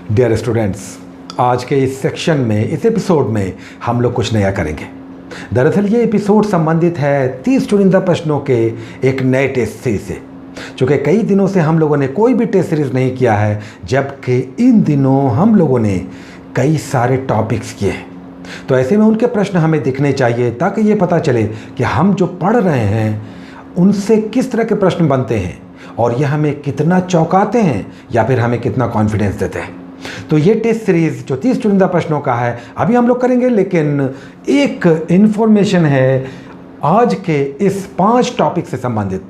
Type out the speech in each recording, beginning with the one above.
Dear students, आज के इस सेक्शन में, इस एपिसोड में हम लोग कुछ नया करेंगे। दरअसल ये एपिसोड संबंधित है 30 चुनिंदा प्रश्नों के एक नए टेस्ट सीरीज से, चूँकि कई दिनों से हम लोगों ने कोई भी टेस्ट सीरीज नहीं किया है, जबकि इन दिनों हम लोगों ने कई सारे टॉपिक्स किए हैं। तो ऐसे में उनके प्रश्न हमें दिखने चाहिए ताकि ये पता चले कि हम जो पढ़ रहे हैं उनसे किस तरह के प्रश्न बनते हैं और यह हमें कितना चौंकाते हैं या फिर हमें कितना कॉन्फिडेंस देते हैं। तो ये टेस्ट सीरीज जो 30 चुनिंदा प्रश्नों का है अभी हम लोग करेंगे, लेकिन एक इन्फॉर्मेशन है आज के इस 5 टॉपिक से संबंधित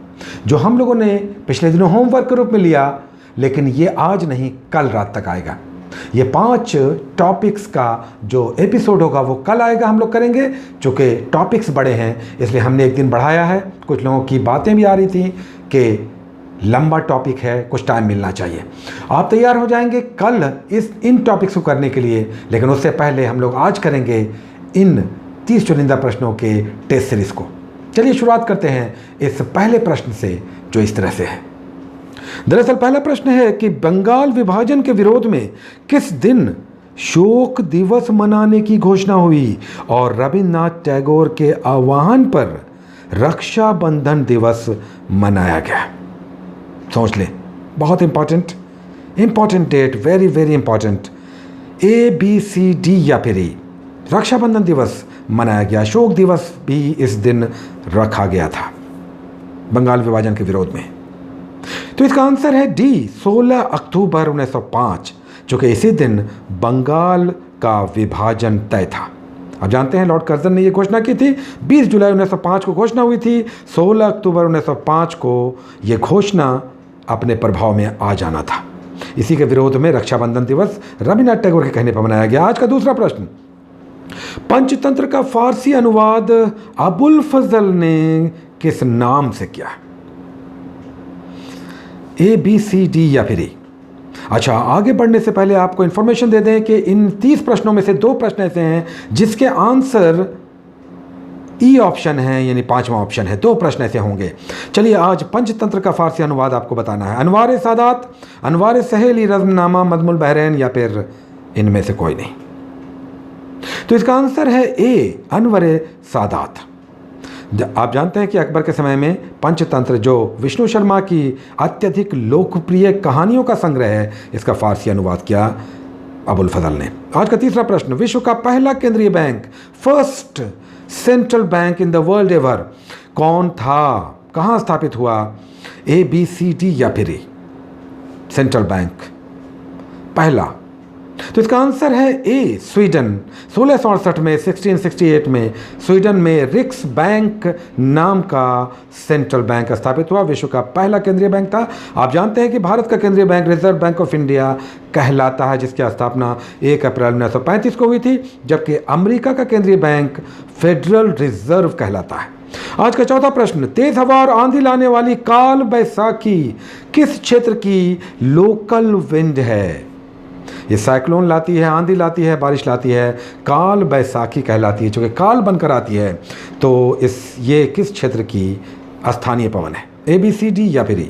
जो हम लोगों ने पिछले दिनों होमवर्क के रूप में लिया, लेकिन ये आज नहीं कल रात तक आएगा। ये 5 टॉपिक्स का जो एपिसोड होगा वो कल आएगा, हम लोग करेंगे। चूँकि टॉपिक्स बड़े हैं इसलिए हमने एक दिन बढ़ाया है। कुछ लोगों की बातें भी आ रही थी कि लंबा टॉपिक है, कुछ टाइम मिलना चाहिए। आप तैयार हो जाएंगे कल इन टॉपिक्स को करने के लिए, लेकिन उससे पहले हम लोग आज करेंगे इन 30 चुनिंदा प्रश्नों के टेस्ट सीरीज को। चलिए शुरुआत करते हैं इस पहले प्रश्न से जो इस तरह से है। दरअसल पहला प्रश्न है कि बंगाल विभाजन के विरोध में किस दिन शोक दिवस मनाने की घोषणा हुई और रविन्द्रनाथ टैगोर के आह्वान पर रक्षाबंधन दिवस मनाया गया। सोच लें, बहुत important date, very very important. ABCD या फिर E, रक्षाबंधन दिवस मनाया गया। शोक दिवस भी इस दिन रखा गया था बंगाल विभाजन के विरोध में। तो इसका आंसर है D, 16 अक्टूबर 1905, चूँकि इसी दिन बंगाल का विभाजन तय था। अब जानते हैं लॉर्ड कर्जन ने यह घोषणा की थी, 20 जुलाई 1905 को घोषणा हुई थी। 16 अक्टूबर 1905 को यह घोषणा अपने प्रभाव में आ जाना था। इसी के विरोध में रक्षाबंधन दिवस रविन्द्रनाथ टैगोर के कहने पर मनाया गया। आज का दूसरा प्रश्न, पंचतंत्र का फारसी अनुवाद अबुल फजल ने किस नाम से किया? ABCD या फिर E? अच्छा, आगे बढ़ने से पहले आपको इंफॉर्मेशन दे दें कि इन 30 प्रश्नों में से 2 प्रश्न ऐसे हैं जिसके आंसर E ऑप्शन है, यानी 5वां ऑप्शन है। 2 प्रश्न ऐसे होंगे। चलिए आज पंचतंत्र का फारसी अनुवाद आपको बताना है। अनवार सादात, अनवार सहेली, रज़्मनामा, मज़मुल बहरैन या फिर इनमें से कोई नहीं। तो इसका आंसर है A, अनवर सादात। आप जानते हैं कि अकबर के समय में पंचतंत्र जो विष्णु शर्मा की अत्यधिक लोकप्रिय कहानियों का संग्रह है, इसका फारसी अनुवाद किया अबुल फजल ने। आज का तीसरा प्रश्न, विश्व का पहला केंद्रीय bank, first central bank in the world ever, कौन था, कहाँ स्थापित हुआ? ABCD या फिर E? सेंट्रल बैंक पहला। तो इसका आंसर है A, स्वीडन। 1668 में, 1668 में स्वीडन में रिक्स बैंक नाम का सेंट्रल बैंक स्थापित हुआ। विश्व का पहला केंद्रीय बैंक था। आप जानते हैं कि भारत का केंद्रीय bank reserve bank of India कहलाता है, जिसकी स्थापना 1 अप्रैल 1935 को हुई थी, जबकि अमेरिका का केंद्रीय बैंक फेडरल रिजर्व कहलाता है। आज का चौथा प्रश्न, तेज हवा और आंधी लाने वाली काल बैसाखी किस क्षेत्र की लोकल विंड है? ये साइक्लोन लाती है, आंधी लाती है, बारिश लाती है, काल बैसाखी कहलाती है। चूँकि काल बनकर आती है तो ये किस क्षेत्र की स्थानीय पवन है? ABCD या फिर E?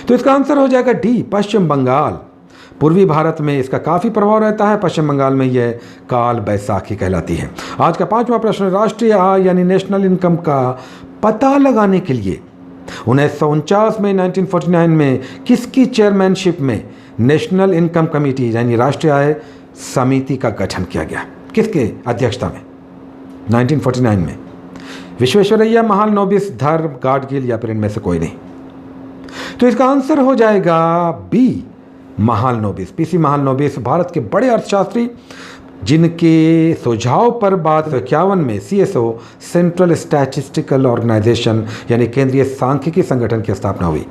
तो इसका आंसर हो जाएगा D, पश्चिम बंगाल। पूर्वी भारत में इसका काफ़ी प्रभाव रहता है, पश्चिम बंगाल में यह काल बैसाखी कहलाती है। आज का 5वां प्रश्न, राष्ट्रीय आय यानी नेशनल इनकम का पता लगाने के लिए 1949 में, 1949 में किसकी चेयरमैनशिप में नेशनल इनकम कमेटी यानी राष्ट्रीय आय समिति का गठन किया गया? किसके अध्यक्षता में? 1949 में विश्वेश्वरैया, महालनोबिस, धर्म गाडगिल या फिर इनमें से कोई नहीं। तो इसका आंसर हो जाएगा B, महालनोबिस। PC महालनोबिस भारत के बड़े अर्थशास्त्री जिनके सुझाव पर बाद 51 में CSO, सेंट्रल स्टैटिस्टिकल ऑर्गेनाइजेशन यानी केंद्रीय सांख्यिकी संगठन की स्थापना हुई।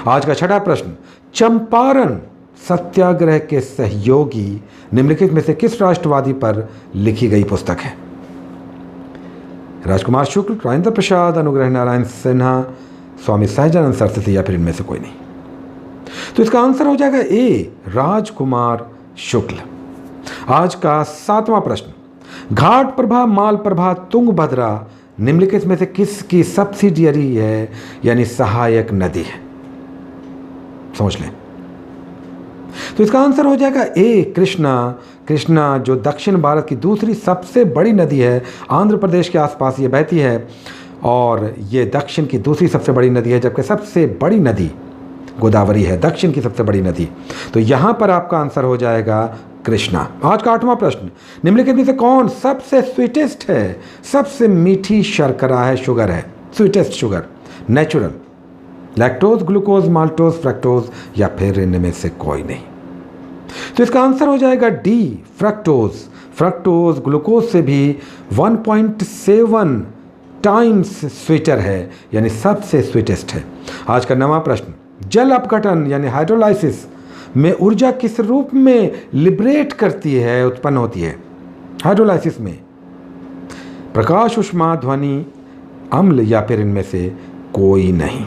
आज का 6वां प्रश्न, चंपारण सत्याग्रह के सहयोगी निम्नलिखित में से किस राष्ट्रवादी पर लिखी गई पुस्तक है? राजकुमार शुक्ल, राजेंद्र प्रसाद, अनुग्रह नारायण सिन्हा, स्वामी सहजानंद सरस्वती या फिर इनमें से कोई नहीं। तो इसका आंसर हो जाएगा A, राजकुमार शुक्ल। आज का 7वां प्रश्न, घाट प्रभा, माल प्रभा, तुंगभद्रा निम्नलिखित में से किसकी सब्सिडियरी है यानी सहायक नदी है? सोच लें। तो इसका आंसर हो जाएगा ए, कृष्णा। कृष्णा जो दक्षिण भारत की दूसरी सबसे बड़ी नदी है, आंध्र प्रदेश के आसपास ये बहती है और ये दक्षिण की दूसरी सबसे बड़ी नदी है, जबकि सबसे बड़ी नदी गोदावरी है, दक्षिण की सबसे बड़ी नदी। तो यहाँ पर आपका आंसर हो जाएगा कृष्णा। आज का 8वां प्रश्न, निम्नलिखित में से कौन सबसे स्वीटेस्ट है? सबसे मीठी शर्करा है, शुगर है, sweetest sugar, natural. Lactose, glucose, maltose, fructose या फिर इनमें से कोई नहीं। तो इसका आंसर हो जाएगा डी, फ्रक्टोज। फ्रक्टोज ग्लूकोज से भी 1.7 टाइम्स स्वीटर है, यानी सबसे स्वीटेस्ट है। आज का 9वां प्रश्न, जल अपघटन यानी हाइड्रोलाइसिस में ऊर्जा किस रूप में लिबरेट करती है, उत्पन्न होती है? हाइड्रोलाइसिस में प्रकाश, ऊष्मा, ध्वनि, अम्ल या फिर इनमें से कोई नहीं।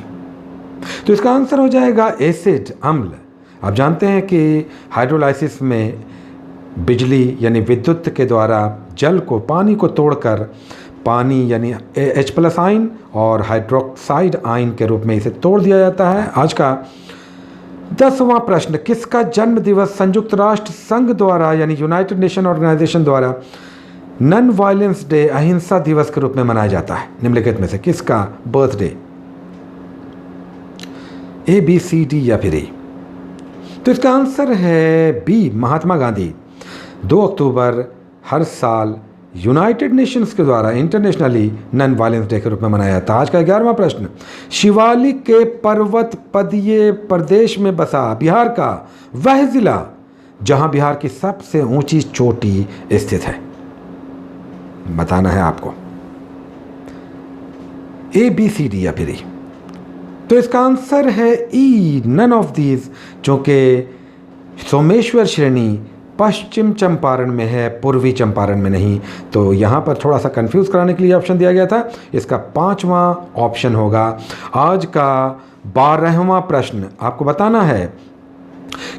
तो इसका आंसर हो जाएगा एसिड, अम्ल। आप जानते हैं कि हाइड्रोलाइसिस में बिजली यानी विद्युत के द्वारा जल को, पानी को तोड़कर पानी यानी H+ आयन और हाइड्रोक्साइड आयन के रूप में इसे तोड़ दिया जाता है। आज का 10वां प्रश्न, किसका जन्म दिवस संयुक्त राष्ट्र संघ द्वारा यानी यूनाइटेड नेशन ऑर्गेनाइजेशन द्वारा नॉन वायलेंस डे, अहिंसा दिवस के रूप में मनाया जाता है? निम्नलिखित में से किसका बर्थडे? ए, बी, सी, डी या फिर ए? तो इसका आंसर है बी, महात्मा गांधी। 2 अक्टूबर हर साल यूनाइटेड नेशंस के द्वारा इंटरनेशनली नॉन वायलेंस डे के रूप में मनाया जाता है। आज का 11वां प्रश्न, शिवालिक के पर्वत पदीय प्रदेश में बसा बिहार का वह जिला जहां बिहार की सबसे ऊंची चोटी स्थित है, बताना है आपको। ए, बी, सी, डी या फिर ई? तो इसका आंसर है ई, नन ऑफ दीज, चूंकि सोमेश्वर श्रेणी पश्चिम चंपारण में है, पूर्वी चंपारण में नहीं। तो यहाँ पर थोड़ा सा कंफ्यूज कराने के लिए ऑप्शन दिया गया था। इसका 5वां ऑप्शन होगा। आज का 12वां प्रश्न, आपको बताना है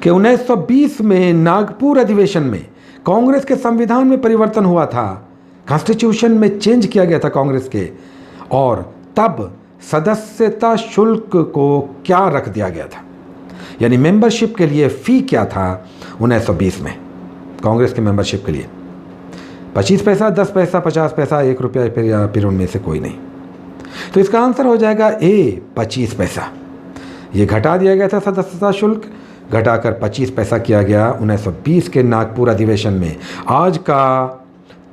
कि 1920 में नागपुर अधिवेशन में कांग्रेस के संविधान में परिवर्तन हुआ था, कॉन्स्टिट्यूशन में चेंज किया गया था कांग्रेस के, और तब सदस्यता शुल्क को क्या रख दिया गया था, यानी मेंबरशिप के लिए फ़ी क्या था 1920 में कांग्रेस के मेंबरशिप के लिए? 25 पैसा, 10 पैसा, 50 पैसा, 1 रुपया या फिर उनमें से कोई नहीं। तो इसका आंसर हो जाएगा ए, 25 पैसा। ये घटा दिया गया था सदस्यता शुल्क, घटाकर 25 पैसा किया गया 1920 के नागपुर अधिवेशन में। आज का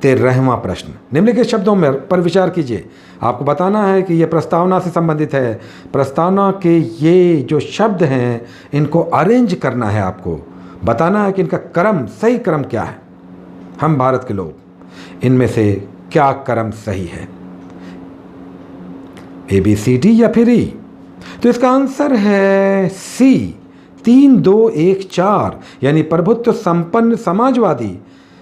13वां प्रश्न, निम्नलिखित शब्दों में पर विचार कीजिए। आपको बताना है कि ये प्रस्तावना से संबंधित है। प्रस्तावना के ये जो शब्द हैं इनको अरेंज करना है, आपको बताना है कि इनका क्रम, सही क्रम क्या है। हम भारत के लोग, इनमें से क्या क्रम सही है? ए, बी, सी, डी या फिर ई? तो इसका आंसर है सी, 3, 2, 1, 4, यानी प्रभुत्व संपन्न समाजवादी,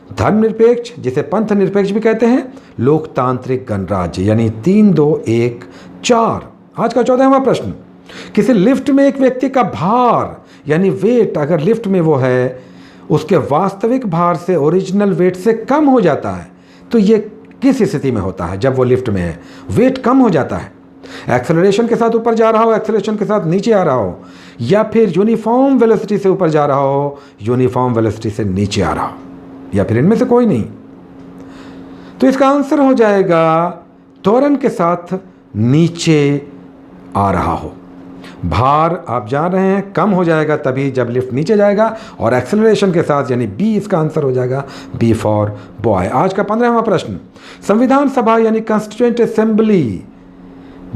धर्मनिरपेक्ष जिसे पंथ निरपेक्ष भी कहते हैं, लोकतांत्रिक गणराज्य, यानी 3, 2, 1, 4। आज का 14वां प्रश्न, किसी लिफ्ट में एक व्यक्ति का भार यानी वेट, अगर लिफ्ट में वो है, उसके वास्तविक भार से, ओरिजिनल वेट से कम हो जाता है, तो ये किस स्थिति में होता है? जब वो लिफ्ट में है, वेट कम हो जाता है, एक्सेलरेशन के साथ ऊपर जा रहा हो, एक्सेलरेशन के साथ नीचे आ रहा हो, या फिर यूनिफॉर्म वेलोसिटी से ऊपर जा रहा हो, यूनिफॉर्म वेलोसिटी से नीचे आ रहा हो, या फिर इनमें से कोई नहीं। तो इसका आंसर हो जाएगा त्वरण के साथ नीचे आ रहा हो। भार आप जान रहे हैं कम हो जाएगा तभी जब लिफ्ट नीचे जाएगा, और एक्सेलरेशन के साथ, यानी बी इसका आंसर हो जाएगा, बी फॉर बॉय। आज का 15वां प्रश्न, संविधान सभा यानी कॉन्स्टिट्यूएंट असेंबली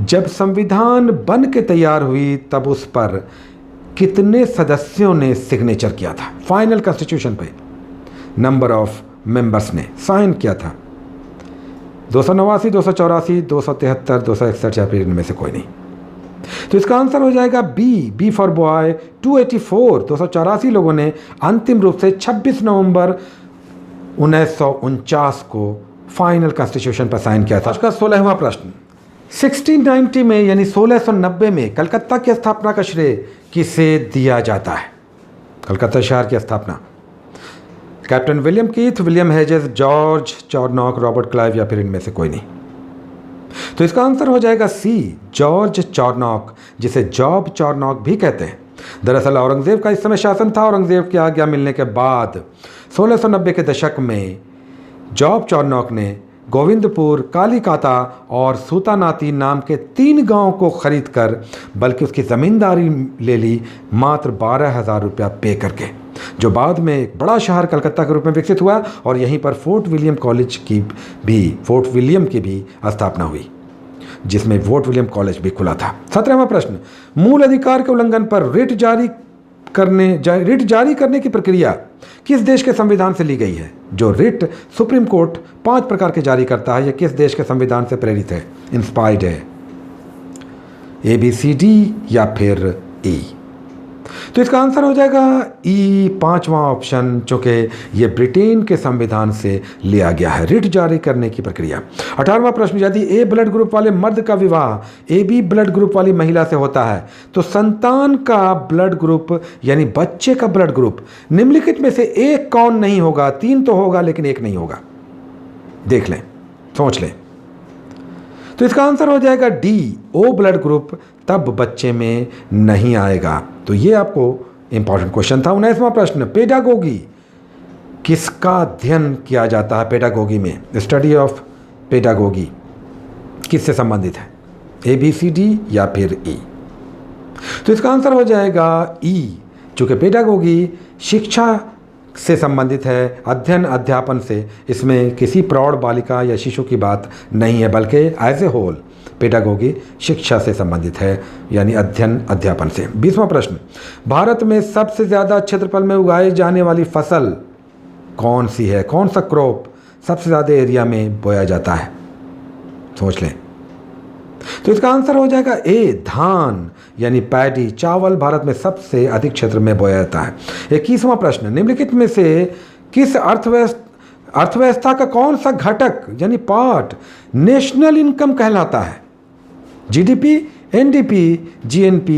जब संविधान बन के तैयार हुई तब उस पर कितने सदस्यों ने सिग्नेचर किया था? फाइनल कॉन्स्टिट्यूशन पे नंबर ऑफ मेंबर्स ने साइन किया था? 289, 284, 273, 261 या फिर इनमें से कोई नहीं। तो इसका आंसर हो जाएगा बी, बी फॉर बॉय, 284, 284 लोगों ने अंतिम रूप से 26 नवंबर 1949 को फाइनल कॉन्स्टिट्यूशन पर साइन किया था। आज का 16वां प्रश्न, 1690 में यानी 1690 में कलकत्ता की स्थापना का श्रेय किसे दिया जाता है? कलकत्ता शहर की स्थापना captain William Keith, William Hedges, George Charnock, Robert Clive या फिर इनमें से कोई नहीं। तो इसका आंसर हो जाएगा सी, जॉर्ज चॉर्नॉक, जिसे जॉब चॉर्नॉक भी कहते हैं। दरअसल औरंगज़ेब का इस समय शासन था। औरंगज़ेब की आज्ञा मिलने के बाद 1690 के दशक में जॉब चौर्नॉक ने गोविंदपुर, कालीकाता और सूतानाती नाम के 3 गांव को खरीद कर बल्कि उसकी ज़मींदारी ले ली मात्र 12,000 रुपया पे करके, जो बाद में एक बड़ा शहर कलकत्ता के रूप में विकसित हुआ और यहीं पर फोर्ट विलियम की भी स्थापना हुई, जिसमें फोर्ट विलियम कॉलेज भी खुला था। 17वां प्रश्न, मूल अधिकार के उल्लंघन पर रिट जारी करने की प्रक्रिया किस देश के संविधान से ली गई है? जो रिट सुप्रीम कोर्ट 5 प्रकार के जारी करता है, यह किस देश के संविधान से प्रेरित है, इंस्पायर्ड है? ABCD या फिर E? तो इसका आंसर हो जाएगा E, 5वां ऑप्शन, चूंकि ये ब्रिटेन के संविधान से लिया गया है, रिट जारी करने की प्रक्रिया। 18वां प्रश्न, यदि A ब्लड ग्रुप वाले मर्द का विवाह AB ब्लड ग्रुप वाली महिला से होता है तो संतान का ब्लड ग्रुप यानी बच्चे का ब्लड ग्रुप निम्नलिखित में से एक कौन नहीं होगा? 3 तो होगा लेकिन एक नहीं होगा। देख लें, सोच लें। तो इसका आंसर हो जाएगा D, O ब्लड ग्रुप तब बच्चे में नहीं आएगा। तो ये आपको इंपॉर्टेंट क्वेश्चन था। 19वां प्रश्न, पेडागोगी किसका अध्ययन किया जाता है? पेडागोगी में स्टडी ऑफ पेडागोगी किससे संबंधित है? ABCD या फिर E? तो इसका आंसर हो जाएगा E, चूँकि पेडागोगी शिक्षा से संबंधित है, अध्ययन अध्यापन से। इसमें किसी प्रौढ़ बालिका या शिशु की बात नहीं है, बल्कि एज ए होल पेडागोगी शिक्षा से संबंधित है, यानी अध्ययन अध्यापन से। 20वां प्रश्न, भारत में सबसे ज़्यादा क्षेत्रफल में उगाई जाने वाली फसल कौन सी है? कौन सा क्रॉप सबसे ज़्यादा एरिया में बोया जाता है? सोच लें। तो इसका आंसर हो जाएगा A, धान यानी पैडी, चावल भारत में सबसे अधिक क्षेत्र में बोया जाता है। 21वां प्रश्न, निम्नलिखित में से किस अर्थव्यवस्था का कौन सा घटक यानी पार्ट नेशनल इनकम कहलाता है? GDP, NDP, GNP,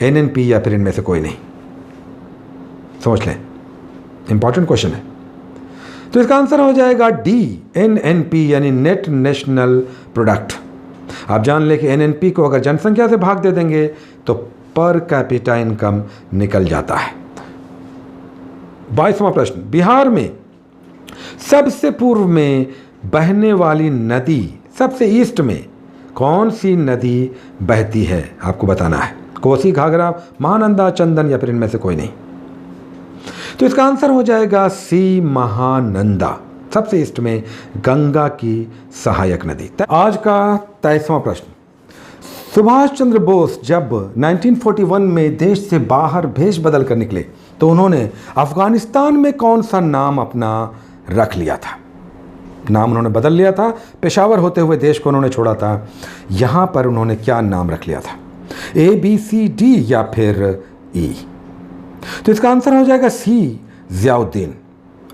NNP या फिर इनमें से कोई नहीं? सोच लें, इंपॉर्टेंट क्वेश्चन है। तो इसका आंसर हो जाएगा D, NNP यानी नेट नेशनल प्रोडक्ट। आप जान लें कि NNP को अगर जनसंख्या से भाग दे देंगे तो पर कैपिटा इनकम निकल जाता है। 22वां प्रश्न, बिहार में सबसे पूर्व में बहने वाली नदी, सबसे ईस्ट में कौन सी नदी बहती है? आपको बताना है। कोसी, घाघरा, महानंदा, चंदन या फिर इनमें से कोई नहीं? तो इसका आंसर हो जाएगा C, महानंदा, सबसे ईस्ट में गंगा की सहायक नदी। आज का 23वां प्रश्न, सुभाष चंद्र बोस जब 1941 में देश से बाहर भेष बदल कर निकले तो उन्होंने अफगानिस्तान में कौन सा नाम अपना रख लिया था? नाम उन्होंने बदल लिया था, पेशावर होते हुए देश को उन्होंने छोड़ा था। यहाँ पर उन्होंने क्या नाम रख लिया था? ABCD या फिर E? तो इसका आंसर हो जाएगा C, ज़ियाउद्दीन।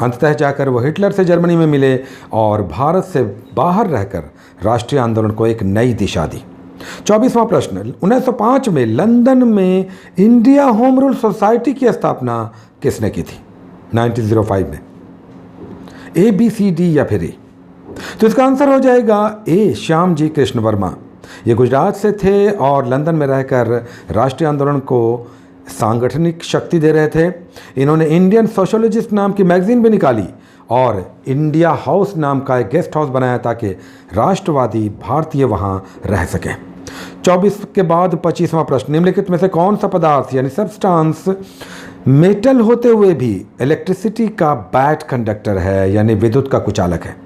अंततः जाकर वो हिटलर से जर्मनी में मिले और भारत से बाहर रहकर राष्ट्रीय आंदोलन को एक नई दिशा दी। 24वां प्रश्न, 1905 में लंदन में इंडिया होम रूल सोसाइटी की स्थापना किसने की थी? 1905 में ABCD या फिर E? तो इसका आंसर हो जाएगा A, श्याम जी कृष्ण वर्मा। ये गुजरात से थे और लंदन में रहकर राष्ट्रीय आंदोलन को सांगठनिक शक्ति दे रहे थे। इन्होंने इंडियन सोशलिस्ट नाम की मैगजीन भी निकाली और इंडिया हाउस नाम का एक गेस्ट हाउस बनाया ताकि राष्ट्रवादी भारतीय वहां रह सकें। 24 के बाद 25वां प्रश्न, निम्नलिखित में से कौन सा पदार्थ यानी सब्सटेंस मेटल होते हुए भी इलेक्ट्रिसिटी का बैड कंडक्टर है, यानी विद्युत का कुचालक है?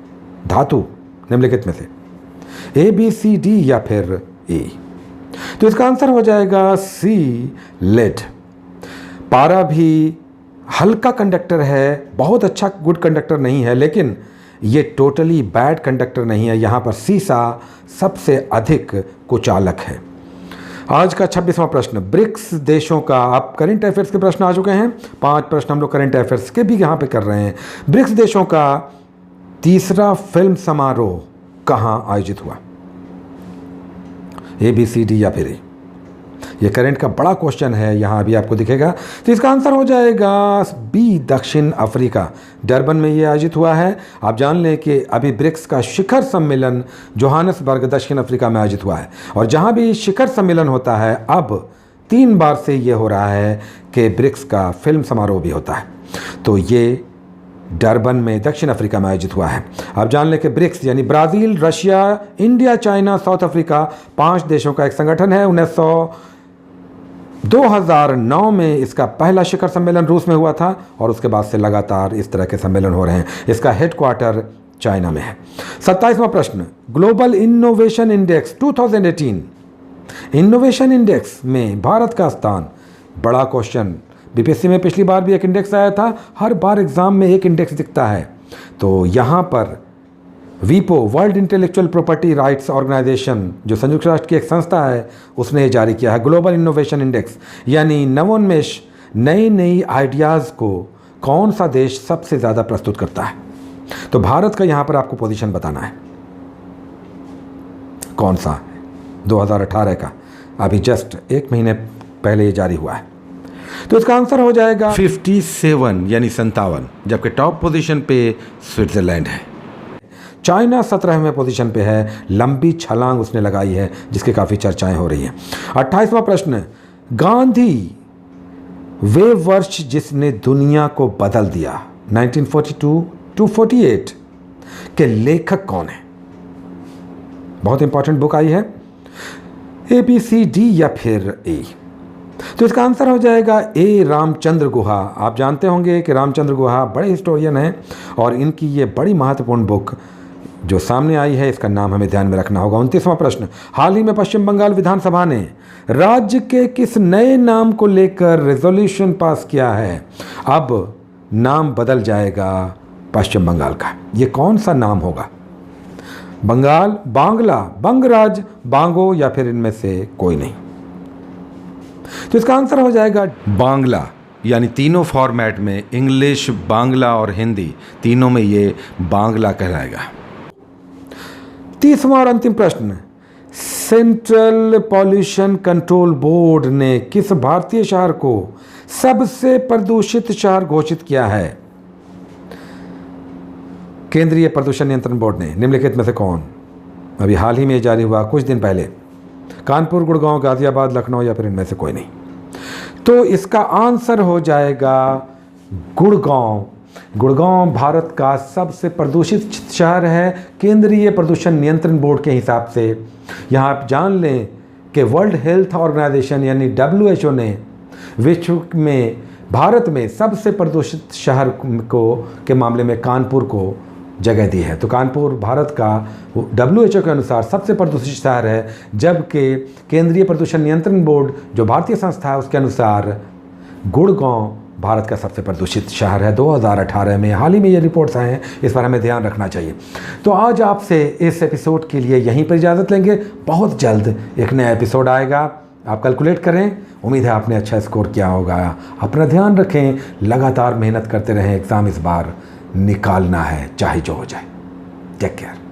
धातु निम्नलिखित में से ABCD या फिर E? तो इसका आंसर हो जाएगा C, लेड। पारा भी हल्का कंडक्टर है, बहुत अच्छा गुड कंडक्टर नहीं है, लेकिन ये टोटली बैड कंडक्टर नहीं है। यहाँ पर सीसा सबसे अधिक कुचालक है। आज का 26वां प्रश्न, ब्रिक्स देशों का, अब करंट अफेयर्स के प्रश्न आ चुके हैं। 5 प्रश्न हम लोग करंट अफेयर्स के भी यहाँ पे कर रहे हैं। ब्रिक्स देशों का तीसरा फिल्म समारोह कहाँ आयोजित हुआ? ABCD या फिर E? ये करंट का बड़ा क्वेश्चन है, यहाँ अभी आपको दिखेगा। तो इसका आंसर हो जाएगा B, दक्षिण अफ्रीका, डरबन में ये आयोजित हुआ है। आप जान लें कि अभी ब्रिक्स का शिखर सम्मेलन जोहान्सबर्ग दक्षिण अफ्रीका में आयोजित हुआ है और जहाँ भी शिखर सम्मेलन होता है अब 3 बार से ये हो रहा है कि ब्रिक्स का फिल्म समारोह भी होता है। तो ये डरबन में दक्षिण अफ्रीका में आयोजित हुआ है। आप जान लें कि ब्रिक्स यानी Brazil, Russia, India, China, south Africa 5 देशों का एक संगठन है। 2009 में इसका पहला शिखर सम्मेलन रूस में हुआ था और उसके बाद से लगातार इस तरह के सम्मेलन हो रहे हैं। इसका हेडक्वार्टर चाइना में है। 27वां प्रश्न, global innovation index 2018, innovation index में भारत का स्थान। बड़ा क्वेश्चन, बीपीएससी में पिछली बार भी एक इंडेक्स आया था, हर बार एग्जाम में एक इंडेक्स दिखता है। तो यहाँ पर वीपो, world intellectual property rights organisation, जो संयुक्त राष्ट्र की एक संस्था है, उसने ये जारी किया है ग्लोबल इनोवेशन इंडेक्स, यानी नवोन्मेष, नई आइडियाज़ को कौन सा देश सबसे ज़्यादा प्रस्तुत करता है। तो भारत का यहाँ पर आपको पोजीशन बताना है कौन सा, 2018 का, अभी जस्ट 1 महीने पहले ये जारी हुआ है। तो इसका आंसर हो जाएगा 57 यानी 57, जबकि टॉप पोजीशन पे स्विट्जरलैंड है। चाइना 17वें पोजीशन पे है, लंबी छलांग उसने लगाई है जिसकी काफ़ी चर्चाएं हो रही हैं। 28वां प्रश्न, गांधी वे वर्ष जिसने दुनिया को बदल दिया, 1942 to 48 के लेखक कौन है। बहुत इंपॉर्टेंट बुक आई है, ABCD या फिर ए। तो इसका आंसर हो जाएगा ए, रामचंद्र गुहा। आप जानते होंगे कि रामचंद्र गुहा बड़े हिस्टोरियन हैं और इनकी ये बड़ी महत्वपूर्ण बुक जो सामने आई है, इसका नाम हमें ध्यान में रखना होगा। 29वां प्रश्न, हाल ही में पश्चिम बंगाल विधानसभा ने राज्य के किस नए नाम को लेकर रेजोल्यूशन पास किया है। अब नाम बदल जाएगा पश्चिम बंगाल का, ये कौन सा नाम होगा। बंगाल, बांग्ला, बंगराज, बांगो या फिर इनमें से कोई नहीं। तो इसका आंसर हो जाएगा बांग्ला, यानी तीनों फॉर्मेट में, इंग्लिश, बांग्ला और हिंदी, तीनों में ये बांग्ला कहलाएगा। 30वां और अंतिम प्रश्न, सेंट्रल पॉल्यूशन कंट्रोल बोर्ड ने किस भारतीय शहर को सबसे प्रदूषित शहर घोषित किया है। केंद्रीय प्रदूषण नियंत्रण बोर्ड ने निम्नलिखित में से कौन। अभी हाल ही में जारी हुआ कुछ दिन पहले, कानपुर, गुड़गांव, गाजियाबाद, लखनऊ या फिर इनमें से कोई नहीं। तो इसका आंसर हो जाएगा गुड़गांव। गुड़गांव भारत का सबसे प्रदूषित शहर है केंद्रीय प्रदूषण नियंत्रण बोर्ड के हिसाब से। यहाँ आप जान लें कि वर्ल्ड हेल्थ ऑर्गेनाइजेशन यानी WHO ने विश्व में भारत में सबसे प्रदूषित शहर के मामले में कानपुर को जगह दी है। तो कानपुर भारत का WHO के अनुसार सबसे प्रदूषित शहर है, जबकि केंद्रीय प्रदूषण नियंत्रण बोर्ड जो भारतीय संस्था है उसके अनुसार गुड़गांव भारत का सबसे प्रदूषित शहर है। 2018 में हाल ही में ये रिपोर्ट्स आए हैं, इस पर हमें ध्यान रखना चाहिए। तो आज आपसे इस एपिसोड के लिए यहीं पर इजाज़त लेंगे। बहुत जल्द एक नया एपिसोड आएगा, आप कैलकुलेट करें। उम्मीद है आपने अच्छा स्कोर किया होगा। अपना ध्यान रखें, लगातार मेहनत करते रहें, एग्ज़ाम इस बार निकालना है चाहे जो हो जाए। Take care.